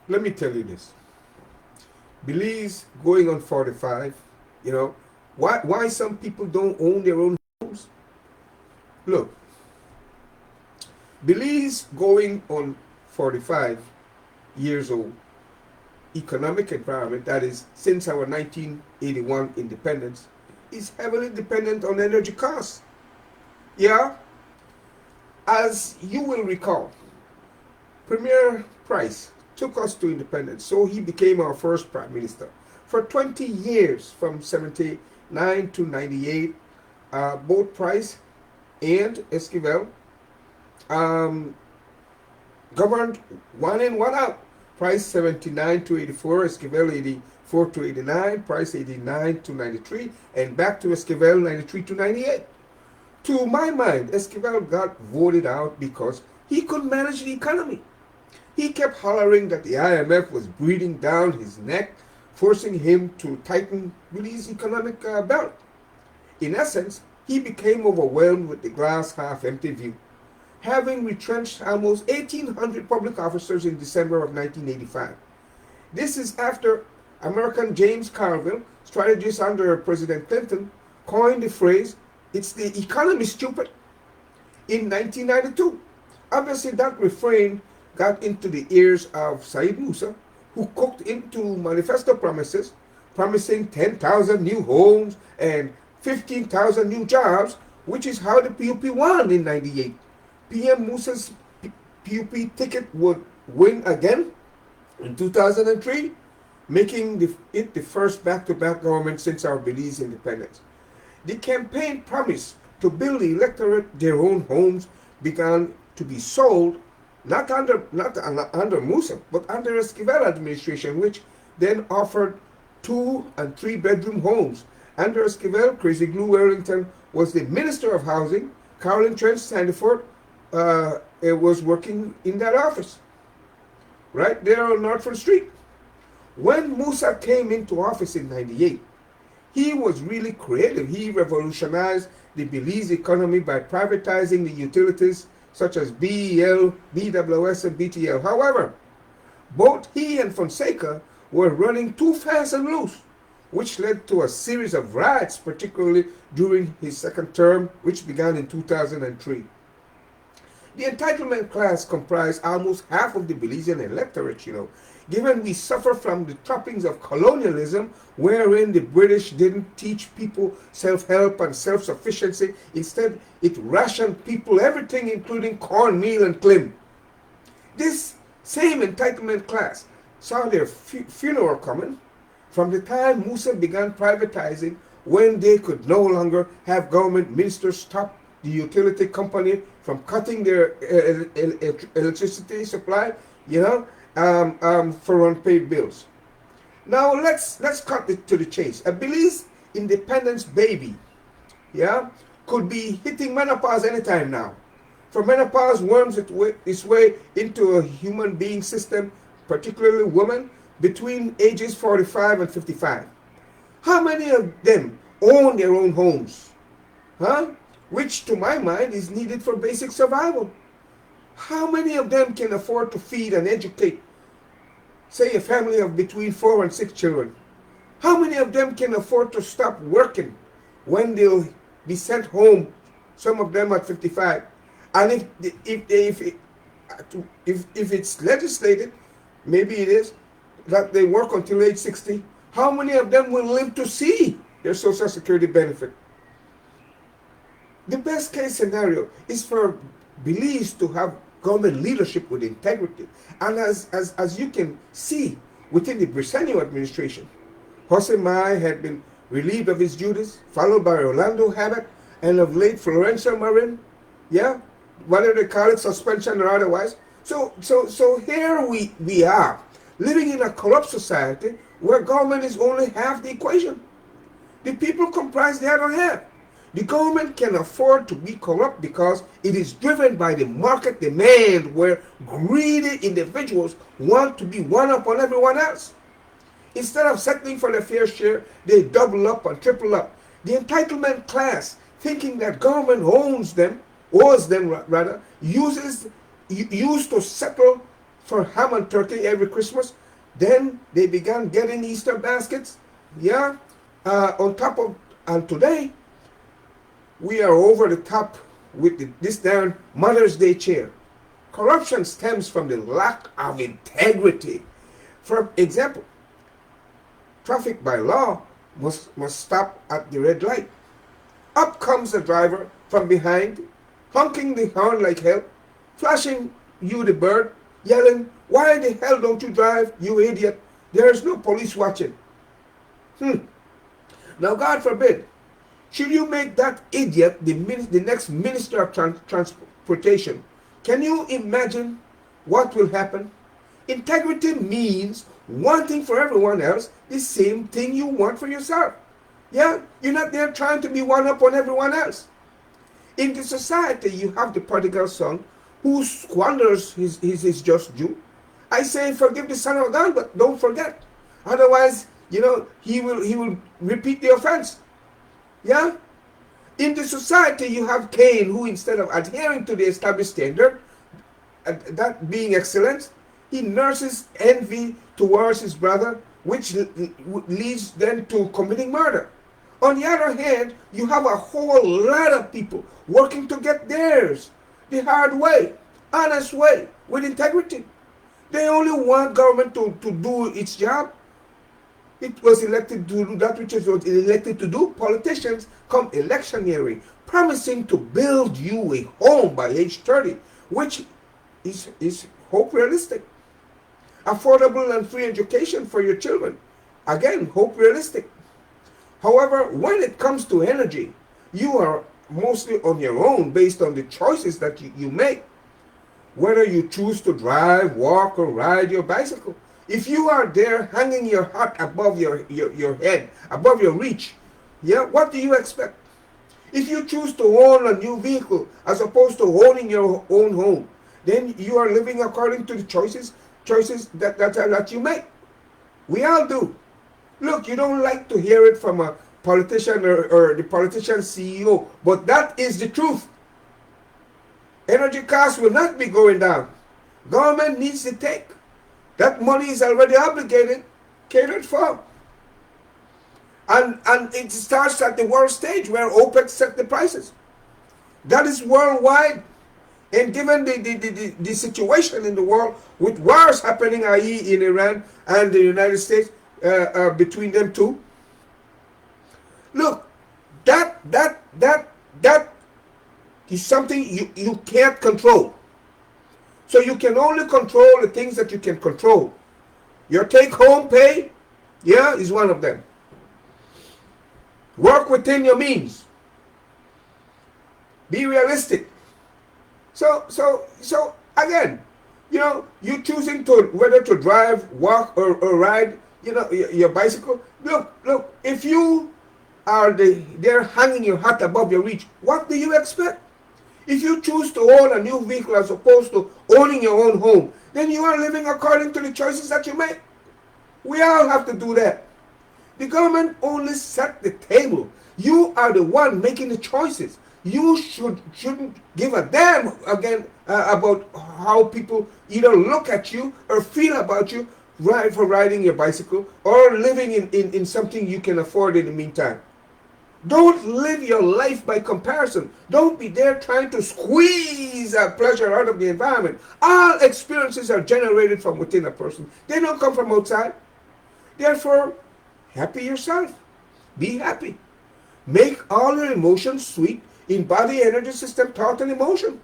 let me tell you this. Belize going on 45, you know, why some people don't own their own homes? Look, Belize going on 45 years old, economic environment, that is, since our 1981 independence, is heavily dependent on energy costs. Yeah, as you will recall, Premier Price took us to independence, so he became our first prime minister. For 20 years, from 79 to 98, both Price and Esquivel um, governed one in, one out. Price 79 to 84, Esquivel 84 to 89, Price 89 to 93, and back to Esquivel 93 to 98. To my mind, Esquivel got voted out because he couldn't manage the economy. He kept hollering that the IMF was breathing down his neck, forcing him to tighten Belize's economic belt. In essence, he became overwhelmed with the glass half empty view, having retrenched almost 1,800 public officers in December of 1985. This is after American James Carville, strategist under President Clinton, coined the phrase, "It's the economy, stupid," in 1992. Obviously, that refrain got into the ears of Said Musa, who cooked into manifesto promises, promising 10,000 new homes and 15,000 new jobs, which is how the PUP won in 98. PM Musa's PUP ticket would win again in 2003, making it the first back-to-back government since our Belize independence. The campaign promise to build the electorate their own homes began to be sold not under Musa, but under Esquivel administration, which then offered 2 and 3 bedroom homes. Under Esquivel, Crazy Glue Wellington was the Minister of Housing. Carolyn Trent Sandiford was working in that office, right there on Northford Street. When Musa came into office in 98, he was really creative. He revolutionized the Belize economy by privatizing the utilities such as BEL, BWS, and BTL. However, both he and Fonseca were running too fast and loose, which led to a series of riots, particularly during his second term, which began in 2003. The entitlement class comprised almost half of the Belizean electorate, given we suffer from the trappings of colonialism, wherein the British didn't teach people self-help and self-sufficiency. Instead, it rationed people everything, including cornmeal and clim. This same entitlement class saw their funeral coming from the time Musa began privatizing, when they could no longer have government ministers stop the utility company from cutting their electricity supply, for unpaid bills. Now let's cut it to the chase. A Belize independence baby, could be hitting menopause anytime now. For menopause worms its way into a human being system, particularly women between ages 45 and 55. How many of them own their own homes? Which to my mind is needed for basic survival. How many of them can afford to feed and educate, say, a family of between 4 and 6 children? How many of them can afford to stop working when they'll be sent home, some of them at 55? And if it's legislated, maybe it is, that they work until age 60, how many of them will live to see their Social Security benefit? The best case scenario is for Belize to have government leadership with integrity. And as you can see within the Briceño administration, Jose Mai had been relieved of his duties, followed by Orlando Habit, and of late Florencia Marin, whether they call it suspension or otherwise. So here we are, living in a corrupt society where government is only half the equation. The people comprise the other half. The government can afford to be corrupt because it is driven by the market demand, where greedy individuals want to be one up on everyone else. Instead of settling for their fair share, they double up and triple up. The entitlement class, thinking that government owes them, used to settle for ham and turkey every Christmas. Then they began getting Easter baskets. Yeah. On top of, and today, we are over the top with this darn Mother's Day cheer. Corruption stems from the lack of integrity. For example, traffic by law must stop at the red light. Up comes the driver from behind, honking the horn like hell, flashing you the bird, yelling, "Why the hell don't you drive, you idiot? There is no police watching." Now, God forbid, should you make that idiot the next Minister of Transportation, can you imagine what will happen? Integrity means wanting for everyone else the same thing you want for yourself. Yeah, you're not there trying to be one up on everyone else. In the society, you have the prodigal son who squanders his just due. I say forgive the son of God, but don't forget. Otherwise, he will repeat the offense. Yeah? In the society, you have Cain who, instead of adhering to the established standard, that being excellence, he nurses envy towards his brother, which leads then to committing murder. On the other hand, you have a whole lot of people working to get theirs the hard way, honest way, with integrity. They only want government to do its job. It was elected to do that which it was elected to do. Politicians come electioneering, promising to build you a home by age 30, which is hope realistic. Affordable and free education for your children, again, hope realistic. However, when it comes to energy, you are mostly on your own based on the choices that you make. Whether you choose to drive, walk, or ride your bicycle. If you are there hanging your hat above your head, above your reach, yeah, what do you expect? If you choose to own a new vehicle as opposed to owning your own home, then you are living according to the choices that you make. We all do. Look, you don't like to hear it from a politician or the politician CEO, but that is the truth. Energy costs will not be going down. Government needs to take. That money is already obligated, catered for. And it starts at the world stage where OPEC set the prices. That is worldwide. And given the situation in the world with wars happening, i.e. in Iran and the United States, between them two, look, that is something you can't control. So you can only control the things that you can control. Your take-home pay, yeah, is one of them. Work within your means. Be realistic. So again, you choosing to whether to drive, walk, or ride, your bicycle. Look, if you are there hanging your hat above your reach, what do you expect? If you choose to own a new vehicle as opposed to owning your own home, then you are living according to the choices that you make. We all have to do that. The government only set the table. You are the one making the choices. You shouldn't give a damn again about how people either look at you or feel about you for riding your bicycle or living in something you can afford in the meantime. Don't live your life by comparison. Don't be there trying to squeeze pleasure out of the environment. All experiences are generated from within a person. They don't come from outside. Therefore, happy yourself. Be happy. Make all your emotions sweet in body, energy system, thought, and emotion.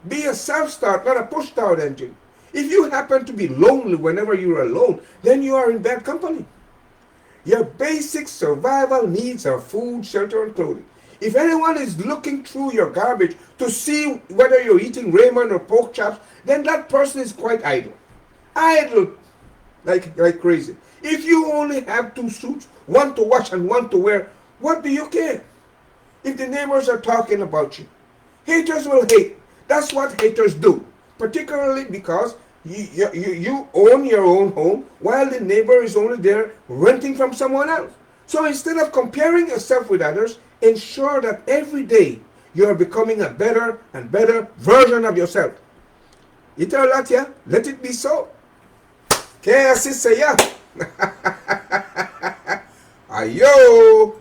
Be a self-start, not a push-start engine. If you happen to be lonely whenever you're alone, then you are in bad company. Your basic survival needs are food, shelter, and clothing. If anyone is looking through your garbage to see whether you're eating ramen or pork chops, then that person is quite idle. Idle like crazy. If you only have 2 suits, one to wash and one to wear, what do you care? If the neighbors are talking about you, haters will hate. That's what haters do, particularly because you own your own home while the neighbor is only there renting from someone else. So instead of comparing yourself with others, ensure that every day you are becoming a better and better version of yourself. You tell that, yeah? Let it be so. Okay, sister, yeah. Ayo.